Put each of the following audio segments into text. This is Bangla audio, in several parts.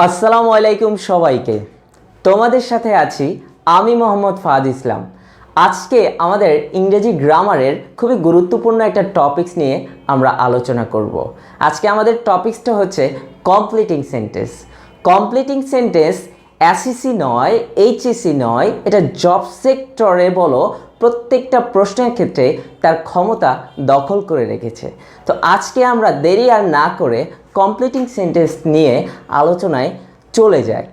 আসসালামু আলাইকুম সবাইকে। তোমাদের সাথে আছি আমি মোহাম্মদ ফাহাদ ইসলাম। আজকে আমাদের ইংরেজি গ্রামারের খুবই গুরুত্বপূর্ণ একটা টপিকস নিয়ে আমরা আলোচনা করব। আজকে আমাদের টপিকসটা হচ্ছে completing sentence. Completing sentence SSC নয়, এইচএসসি নয়, এটা জব সেক্টরে বলো প্রত্যেকটা প্রশ্নের ক্ষেত্রে তার ক্ষমতা দখল করে রেখেছে। তো আজকে আমরা দেরি আর না করে কমপ্লিটিং সেন্টেন্স নিয়ে আলোচনায় চলে যাই।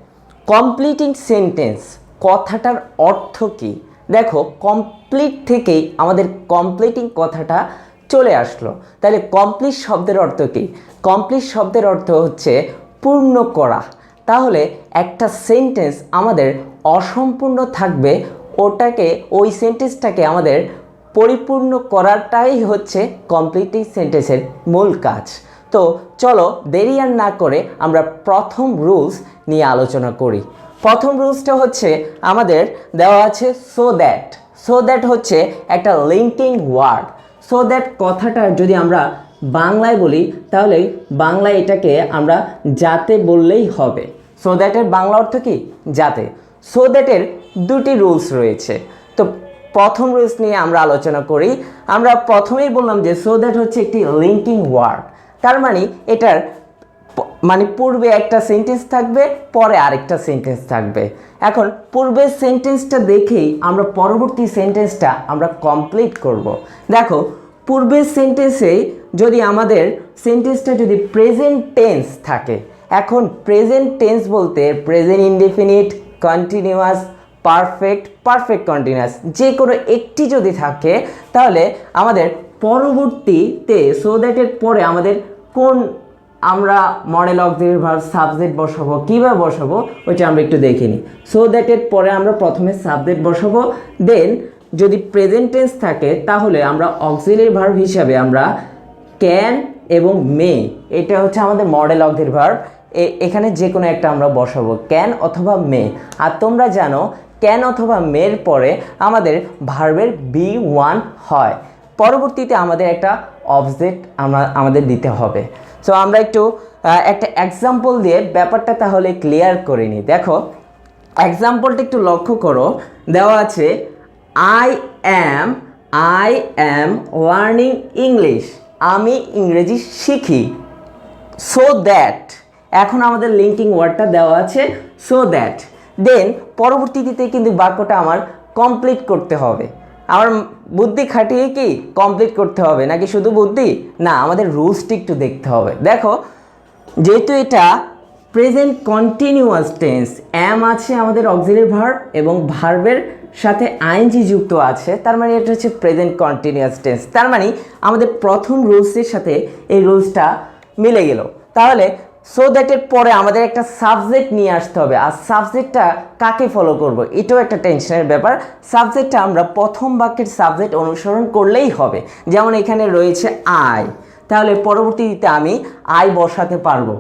কমপ্লিটিং সেন্টেন্স কথাটার অর্থ কী? দেখো, কমপ্লিট থেকেই আমাদের কমপ্লিটিং কথাটা চলে আসলো। তাহলে কমপ্লিট শব্দের অর্থ কী? কমপ্লিট শব্দের অর্থ হচ্ছে পূর্ণ করা। তাহলে একটা সেন্টেন্স আমাদের অসম্পূর্ণ থাকবে, ওই সেন্টেন্সটাকে আমাদের পরিপূর্ণ করাটাই হচ্ছে কমপ্লিটিং সেন্টেন্সের মূল কাজ। তো চলো দেরি আর না করে আমরা প্রথম রুলস নিয়ে আলোচনা করি। প্রথম রুলসটা হচ্ছে আমাদের দেওয়া আছে সো দ্যাট। সো দ্যাট হচ্ছে একটা লিঙ্কিং ওয়ার্ড। সো দ্যাট কথাটা যদি আমরা বাংলায় বলি তাহলে বাংলায় এটাকে আমরা যাতে বললেই হবে। সো দ্যাটের বাংলা অর্থ কি? যাতে। সো দ্যাটের দুটি রুলস রয়েছে। তো প্রথম রুলস নিয়ে আমরা আলোচনা করি। আমরা প্রথমেই বললাম যে সো দ্যাট হচ্ছে একটি লিঙ্কিং ওয়ার্ড। তার মানে এটার পূর্বে একটা সেন্টেন্স থাকবে, পরে আরেকটা সেন্টেন্স থাকবে। এখন পূর্বের সেন্টেন্সটা দেখেই আমরা পরবর্তী সেন্টেন্সটা আমরা কমপ্লিট করব। দেখো, পূর্বের সেন্টেন্সে যদি আমাদের সেন্টেন্সটা যদি প্রেজেন্ট টেন্স থাকে, এখন প্রেজেন্ট টেন্স বলতে present indefinite, continuous, perfect continuous যে কোনো একটি যদি থাকে, তাহলে আমাদের পরবর্তীতে সো দ্যাটের পরে আমাদের কোন আমরা মডেল অক্সিলারি ভার্ব সাবজেক্ট বসাবো, কীভাবে বসাবো ওইটা আমরা একটু দেখে নিই। সো দ্যাটের পরে আমরা প্রথমে সাবজেক্ট বসাবো, দেন যদি প্রেজেন্ট টেন্স থাকে তাহলে আমরা অক্সিলারি ভার্ব হিসাবে আমরা ক্যান এবং মে, এটা হচ্ছে আমাদের মডেল অক্সিলারি ভার্ব। এখানে যে কোনো একটা আমরা বসাবো, ক্যান অথবা মে। আর তোমরা জানো ক্যান অথবা মের পরে আমাদের ভার্বের B1 হয়। পরবর্তীতে আমাদের একটা অবজেক্ট আমাদের দিতে হবে। সো আমরা একটা এক্সাম্পল দিয়ে ব্যাপারটা তাহলে ক্লিয়ার করে নিই। দেখো, এক্সাম্পলটা একটু লক্ষ্য করো। দেওয়া আছে আই অ্যাম লার্নিং ইংলিশ, আমি ইংরেজি শিখি। সো দ্যাট, এখন আমাদের লিঙ্কিং ওয়ার্ডটা দেওয়া আছে সো দ্যাট। দেন পরবর্তীতে কিন্তু বাক্যটা আমার কমপ্লিট করতে হবে। আমার বুদ্ধি খাটিয়ে কি কমপ্লিট করতে হবে নাকি শুধু বুদ্ধি? না, আমাদের রুলসটি একটু দেখতে হবে। দেখো, যেহেতু এটা প্রেজেন্ট কন্টিনিউয়াস টেন্স, অ্যাম আছে আমাদের অক্সিলারি ভার্ব এবং ভার্বের সাথে আইএনজি যুক্ত আছে, তার মানে এটা হচ্ছে প্রেজেন্ট কন্টিনিউয়াস টেন্স। তার মানে আমাদের প্রথম রুলসের সাথে এই রুলসটা মিলে গেল। তাহলে সো দ্যাটের পরে আমাদের একটা সাবজেক্ট নিয়ে আসতে হবে। আর সাবজেক্টটা কাকে ফলো করব এটাও একটা টেনশনের ব্যাপার। সাবজেক্টটা আমরা প্রথম বাক্যের সাবজেক্ট অনুসরণ করলেই হবে। যেমন এখানে রয়েছে আই, তাহলে পরবর্তীতে আমি আই বসাতে পারবো।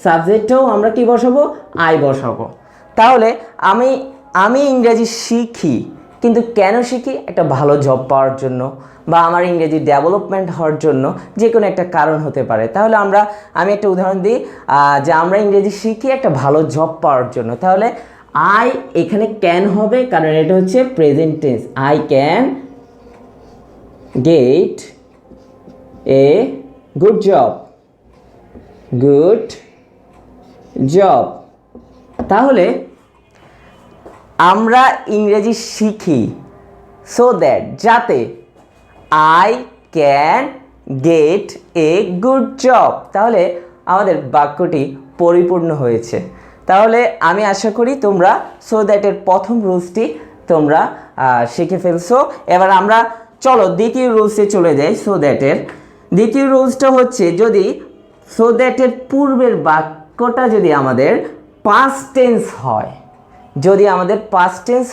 সাবজেক্টেও আমরা কি বসাবো? আই বসাবো। তাহলে আমি ইংরেজি শিখি, কিন্তু কেন শিখি? একটা ভালো জব পাওয়ার জন্য বা আমার ইংরেজি ডেভেলপমেন্ট হওয়ার জন্য, যে কোনো একটা কারণ হতে পারে। তাহলে আমি একটা উদাহরণ দিই যে আমরা ইংরেজি শিখি একটা ভালো জব পাওয়ার জন্য। তাহলে আই এখানে ক্যান হবে, কারণ এটা হচ্ছে present tense. I can get a good job. তাহলে আমরা ইংরেজি শিখি সো দ্যাট, যাতে I can get a good job. তাহলে আমাদের বাক্যটি পরিপূর্ণ হয়েছে। তাহলে আমি আশা করি তোমরা সো দ্যাটের প্রথম রুলসটি তোমরা শিখে ফেলছো। এবার আমরা চলো দ্বিতীয় রুলসে চলে যাই। সো দ্যাটের দ্বিতীয় রুলসটা হচ্ছে, যদি সো দ্যাটের পূর্বের বাক্যটা যদি আমাদের পাস্ট টেন্স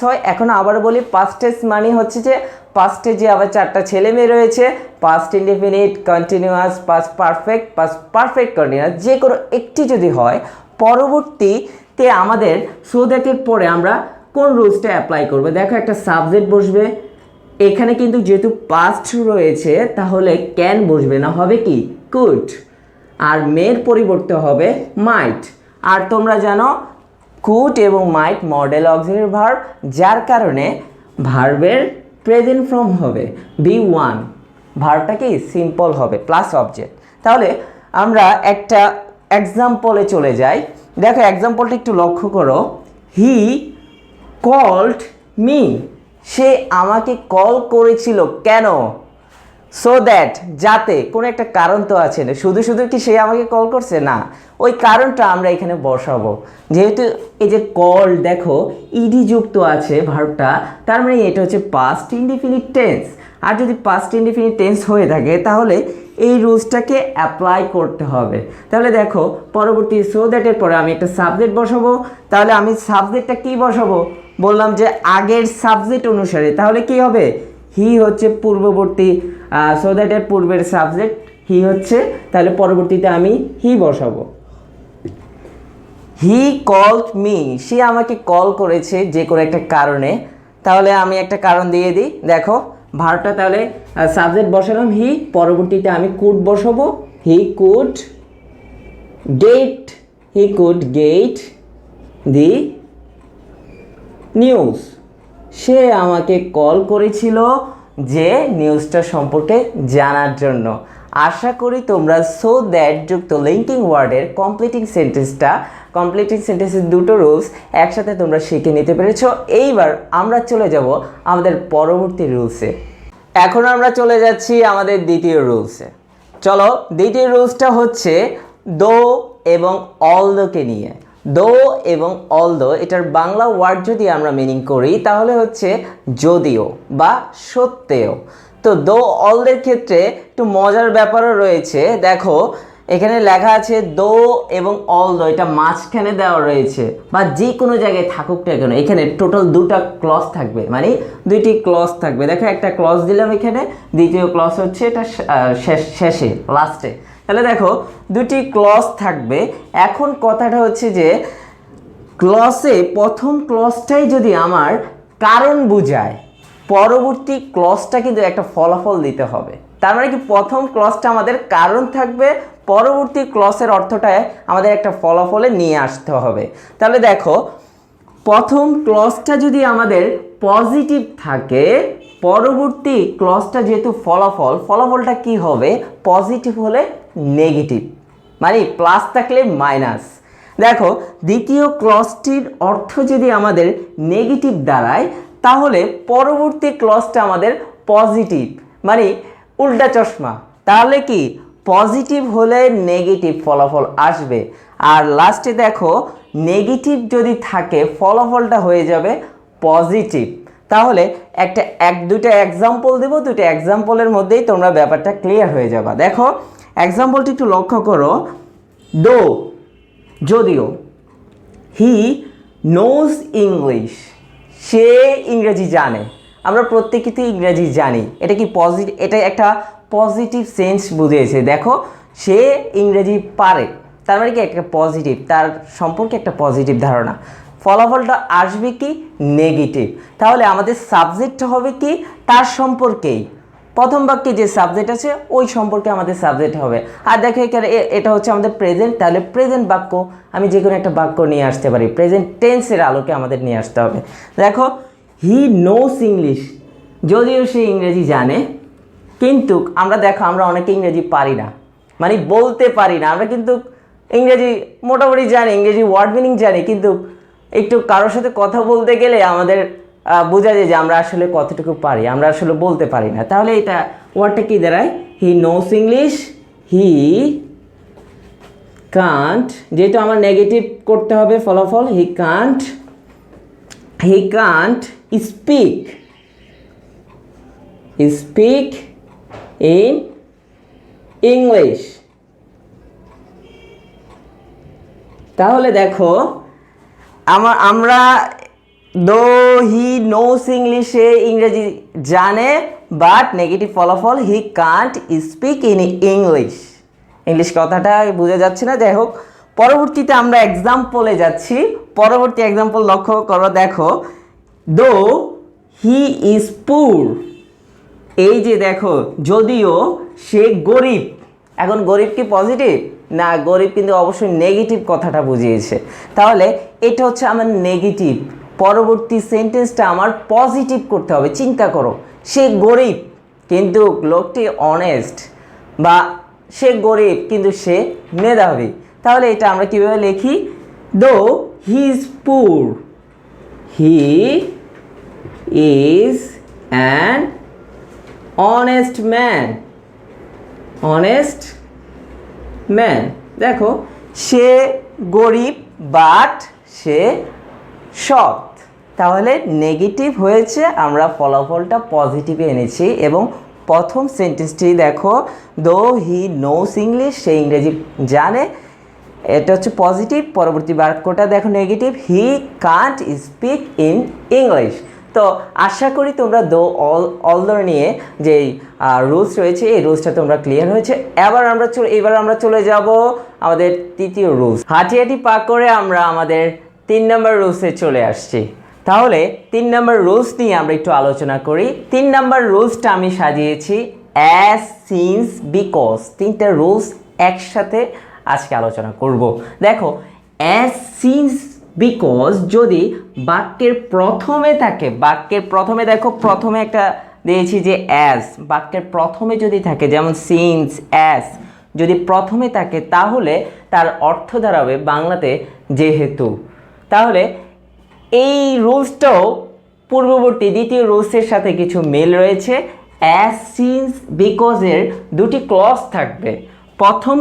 হয়, এখন আবার বলি পাস্ট টেন্স মানে হচ্ছে যে পাস্টে যে আবার চারটা ছেলে মেয়ে রয়েছে, past indefinite, continuous, past perfect continuous, যে কোনো একটি যদি হয়, পরবর্তীতে আমাদের সো দ্যাটের পরে আমরা কোন রুলসটা অ্যাপ্লাই করবে? দেখো, একটা সাবজেক্ট বসবে এখানে, কিন্তু যেহেতু পাস্ট রয়েছে তাহলে ক্যান বসবে না, হবে কি কুড। আর মের পরিবর্তে হবে মাইট। আর তোমরা জানো কুড এবং মাইট মডেল অক্সিলারি ভার্ব, যার কারণে ভার্বের প্রেজেন্ট ফর্ম হবে বি1, ভার্বটা কি সিম্পল হবে প্লাস অবজেক্ট। তাহলে আমরা একটা এক্সাম্পলে চলে যাই। দেখো এক্সাম্পলটা একটু লক্ষ্য করো। হি কল্ড মি, সে আমাকে কল করেছিল কেন? সো দ্যাট, যাতে, কোনো একটা কারণ তো আছে না, শুধু শুধু কি সে আমাকে কল করছে না, ওই কারণটা আমরা এখানে বসাবো। যেহেতু এই যে কল দেখো ইডি যুক্ত আছে ভার্বটা, তার মানে এটা হচ্ছে পাস্ট ইনডিফিনিট টেন্স। আর যদি পাস্ট ইনডিফিনিট টেন্স হয়ে থাকে তাহলে এই রুলসটাকে অ্যাপ্লাই করতে হবে। তাহলে দেখো পরবর্তী সো দ্যাটের পরে আমি একটা সাবজেক্ট বসাবো। তাহলে আমি সাবজেক্টটা কি বসাবো? বললাম যে আগের সাবজেক্ট অনুসারে। তাহলে কি হবে? হি হচ্ছে পূর্ববর্তী, সো দ্যাটের পূর্বের সাবজেক্ট হি হচ্ছে, তাহলে পরবর্তীতে আমি হি বসাবো। হি কল্ড মি, সে আমাকে কল করেছে যে কোনো একটা কারণে। তাহলে আমি একটা কারণ দিয়ে দিই। দেখো ভার্বটা তাহলে সাবজেক্ট বসালাম হি, পরবর্তীতে আমি কুড বসাবো। He could get the news, সে আমাকে কল করেছিল যে নিউজটা সম্পর্কে জানার জন্য। আশা করি তোমরা সো দ্যাট যুক্ত লিঙ্কিং ওয়ার্ডের কমপ্লিটিং সেন্টেন্সের দুটো রুলস একসাথে তোমরা শিখে নিতে পেরেছো। এইবার আমরা চলে যাব আমাদের পরবর্তী রুলসে। এখন আমরা চলে যাচ্ছি আমাদের দ্বিতীয় রুলসে। চলো, দ্বিতীয় রুলসটা হচ্ছে দো এবং অলদোকে নিয়ে। দো এবং অলদো এটার বাংলা ওয়ার্ড যদি আমরা মিনিং করি তাহলে হচ্ছে যদিও বা সত্ত্বেও। তো দো অলদের ক্ষেত্রে একটু মজার ব্যাপারও রয়েছে। দেখো এখানে লেখা আছে দো এবং অলদো, এটা মাঝখানে দেওয়া রয়েছে বা যে কোনো জায়গায় থাকুক না কেন, এখানে টোটাল দুটা ক্লজ থাকবে, মানে দুইটি ক্লজ থাকবে। দেখো একটা ক্লজ দিলাম এখানে, দ্বিতীয় ক্লজ হচ্ছে এটা শেষে লাস্টে। তাহলে দেখো দুটি ক্লজ থাকবে। এখন কথাটা হচ্ছে যে ক্লজে প্রথম ক্লজটাই যদি আমার কারণ বোঝায়, পরবর্তী ক্লজটা কিন্তু একটা ফলাফল দিতে হবে। তার মানে কি প্রথম ক্লজটা আমাদের কারণ থাকবে, পরবর্তী ক্লজের অর্থটায় আমাদের একটা ফলাফলে নিয়ে আসতে হবে। তাহলে দেখো প্রথম ক্লজটা যদি আমাদের পজিটিভ থাকে, পরবর্তী ক্লজটা যেহেতু ফলাফলটা কি হবে? পজিটিভ হলে নেগেটিভ, মানে প্লাস থাকলে মাইনাস। দেখো দ্বিতীয় ক্লজটির অর্থ যদি আমাদের নেগেটিভ দাঁড়ায় তাহলে পরবর্তী ক্লজটা আমাদের পজিটিভ, মানে উল্টা চশমা। তাহলে কি পজিটিভ হলে নেগেটিভ ফলাফল আসবে। আর লাস্টে দেখো নেগেটিভ যদি থাকে ফলাফলটা হয়ে যাবে পজিটিভ। তাহলে দুইটা এক্সাম্পল দেবো, দুটো এক্সাম্পলের মধ্যেই তোমরা ব্যাপারটা ক্লিয়ার হয়ে যাবে। দেখো এক্সাম্পলটি একটু লক্ষ্য করো। দো যদিও, হি নোজ ইংলিশ, সে ইংরেজি জানে। আমরা প্রত্যেকেই তো ইংরেজি জানি, এটা কি পজিটিভ, এটা একটা পজিটিভ সেন্স বুঝিয়েছে। দেখো সে ইংরেজি পারে, তার মানে কি একটা পজিটিভ, তার সম্পর্কে একটা পজিটিভ ধারণা। ফলাফলটা আসবে কি? নেগেটিভ। তাহলে আমাদের সাবজেক্টটা হবে কি? তার সম্পর্কেই। প্রথম বাক্যে যে সাবজেক্ট আছে ওই সম্পর্কে আমাদের সাবজেক্ট হবে। আর দেখো এখানে এটা হচ্ছে আমাদের প্রেজেন্ট, তাহলে প্রেজেন্ট বাক্য আমি যে কোনো একটা বাক্য নিয়ে আসতে পারি, প্রেজেন্ট টেন্সের আলোকে আমাদের নিয়ে আসতে হবে। দেখো হি নোস ইংলিশ, যদিও সে ইংরেজি জানে, কিন্তু আমরা অনেকে ইংরেজি পারি না, মানে বলতে পারি না। আমরা কিন্তু ইংরেজি মোটামুটি জানি, ইংরেজি ওয়ার্ড মিনিং জানি, কিন্তু একটু কারোর সাথে কথা বলতে গেলে আমাদের বোঝা যায় যে আমরা আসলে কতটুকু পারি, আমরা আসলে বলতে পারি না। তাহলে এটা ওয়ার্ডটা কি দাঁড়ায়? হি নোস ইংলিশ, হি কান্ট, যেহেতু আমার নেগেটিভ করতে হবে ফলাফল, হি কান্ট স্পিক ইন ইংলিশ। তাহলে দেখো আমরা দো হি নোস ইংলিশে ইংরেজি জানে, বাট নেগেটিভ ফলাফল হি কান্ট স্পিক ইন ইংলিশ কথাটা বোঝা যাচ্ছে না। যাই হোক, পরবর্তীতে আমরা এক্সাম্পলে যাচ্ছি। পরবর্তী এক্সাম্পল লক্ষ্য করো। দেখো দো হি ইজ পুর, এই যে দেখো যদিও সে গরিব। এখন গরিব কি পজিটিভ? না, গরিব কিন্তু অবশ্যই নেগেটিভ কথাটা বুঝিয়েছে। তাহলে এটা হচ্ছে আমার নেগেটিভ, পরবর্তী সেন্টেন্সটা আমার পজিটিভ করতে হবে। চিন্তা করো, সে গরিব কিন্তু লোকটি অনেস্ট, বা সে গরিব কিন্তু সে মেধাবী। তাহলে এটা আমরা কীভাবে লিখি? দো হি ইজ পুর, he is an honest man, honest man. দেখো, সে গরিব বাট সে সৎ। তাহলে নেগেটিভ হয়েছে, আমরা ফলাফলটা পজিটিভে এনেছি। এবং প্রথম সেন্টেন্সটি দেখো, দো হি নোস ইংলিশ, সে ইংরেজি জানে, এটা হচ্ছে পজিটিভ। পরবর্তী বাক্যটা দেখো negative, he Kant speak in English. তো আশা করি তোমরা দো অল নিয়ে যেই রুলস রয়েছে এই রুলসটা তোমরা ক্লিয়ার হয়েছে। এবার আমরা চলে যাব আমাদের তৃতীয় রুলস। হাঁটি হাঁটি পা করে আমরা আমাদের 3 নম্বর রুলসে চলে আসছি। তাহলে 3 নম্বর রুলস নিয়ে আমরা একটু আলোচনা করি। 3 নম্বর রুলসটা আমি সাজিয়েছি অ্যাজ, সিন্স, বিকজ। 3টা রুলস একসাথে আজকে আলোচনা করব। দেখো, অ্যাজ, সিন্স, বিকজ যদি বাক্যের প্রথমে থাকে, বাক্যের প্রথমে দেখো, প্রথমে একটা দিয়েছি যে অ্যাজ, বাক্যের প্রথমে যদি থাকে, যেমন সিন্স, অ্যাজ যদি প্রথমে থাকে তাহলে তার অর্থ দাঁড়াবে বাংলাতে যেহেতু। তাহলে এই রুলসটাও পূর্ববর্তী দ্বিতীয় রুলসের সাথে কিছু মিল রয়েছে। অ্যাজ, সিন্স, বিকজের দুটি ক্লজ থাকবে। প্রথম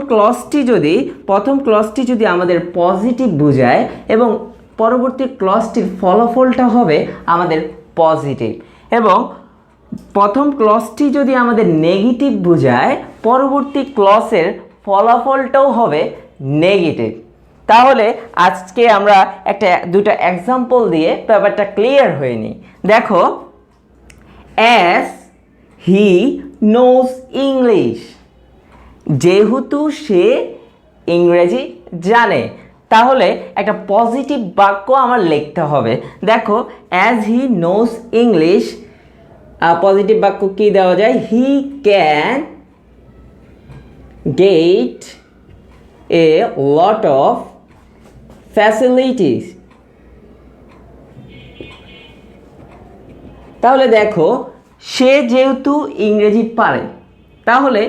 ক্লজটি যদি আমাদের পজিটিভ বোঝায় এবং পরবর্তী ক্লজটির ফলাফলটা হবে আমাদের পজিটিভ, এবং প্রথম ক্লজটি যদি আমাদের নেগেটিভ বোঝায় পরবর্তী ক্লজের ফলাফলটাও হবে নেগেটিভ। তাহলে আজকে আমরা দুটো এক্সাম্পল দিয়ে ব্যাপারটা ক্লিয়ার হয়ে নিই। দেখো, অ্যাজ হি নোজ ইংলিশ, যেহেতু সে ইংরেজি জানে। তাহলে একটা পজিটিভ বাক্য আমার লিখতে হবে। দেখো, as he knows English, positive বাক্য কি দেওয়া যায়? He can get A lot of facilities. তাহলে দেখো, সে যেহেতু ইংরেজি পারে তাহলে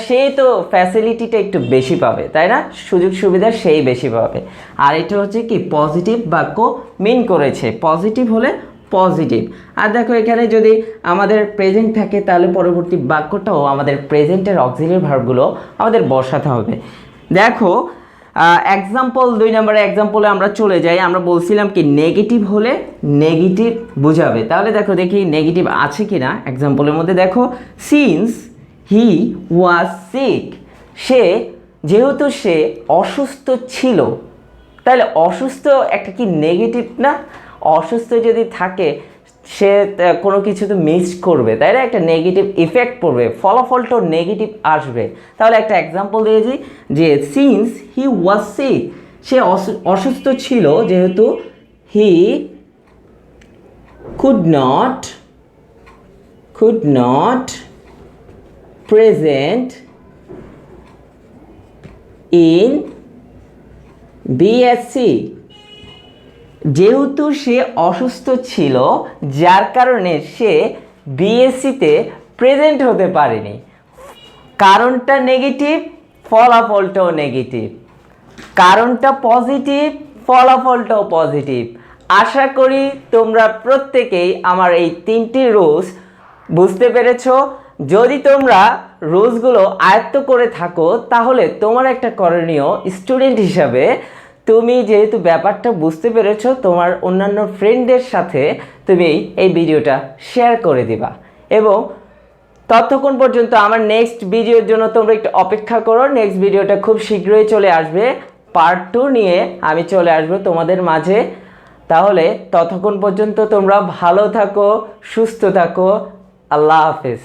সে তো ফ্যাসিলিটিটা একটু বেশি পাবে, তাই না? সুযোগ সুবিধা সেই বেশি পাবে। আর এটা হচ্ছে কি পজিটিভ বাক্য মিন করেছে, পজিটিভ হলে পজিটিভ। আর দেখো, এখানে যদি আমাদের প্রেজেন্ট থাকে তাহলে পরবর্তী বাক্যটাও আমাদের প্রেজেন্টের অক্সিলারি ভার্বগুলো আমাদের বসাতে হবে। দেখো, এক্সাম্পল 2 নম্বরে এক্সাম্পলে আমরা চলে যাই। আমরা বলছিলাম কি নেগেটিভ হলে নেগেটিভ বোঝাবে। তাহলে দেখি নেগেটিভ আছে কি না এক্সাম্পলের মধ্যে। দেখো, সিন্স হি ওয়াজ সিক, যেহেতু সে অসুস্থ ছিল। তাহলে অসুস্থ একটা কি নেগেটিভ না? অসুস্থ যদি থাকে সে কোনো কিছু তো মিস করবে, তাই না? একটা নেগেটিভ ইফেক্ট পড়বে, ফলাফলটাও নেগেটিভ আসবে। তাহলে একটা এক্সাম্পল দিয়েছি যে সিন্স হি ওয়াজ সিক, সে অসুস্থ ছিল যেহেতু হি could not present in BSc, যেহেতু সে অসুস্থ ছিল যার কারণে সে বিএসসিতে প্রেজেন্ট হতে পারেনি। কারণটা নেগেটিভ, ফলাফলটাও নেগেটিভ। কারণটা পজিটিভ, ফলাফলটাও পজিটিভ। আশা করি তোমরা প্রত্যেকেই আমার এই 3টি রুলস বুঝতে পেরেছো। যদি তোমরা রুলসগুলো আয়ত্ত করে থাকো তাহলে তোমার একটা করণীয় স্টুডেন্ট হিসাবে, তুমি যেহেতু ব্যাপারটা বুঝতে পেরেছো তোমার অন্যান্য ফ্রেন্ডদের সাথে তুমি এই ভিডিওটা শেয়ার করে দিবা। এবং ততক্ষণ পর্যন্ত আমার নেক্সট ভিডিওর জন্য তোমরা একটু অপেক্ষা করো। নেক্সট ভিডিওটা খুব শীঘ্রই চলে আসবে, পার্ট 2 নিয়ে আমি চলে আসবো তোমাদের মাঝে। তাহলে ততক্ষণ পর্যন্ত তোমরা ভালো থাকো, সুস্থ থাকো। আল্লাহ হাফেজ।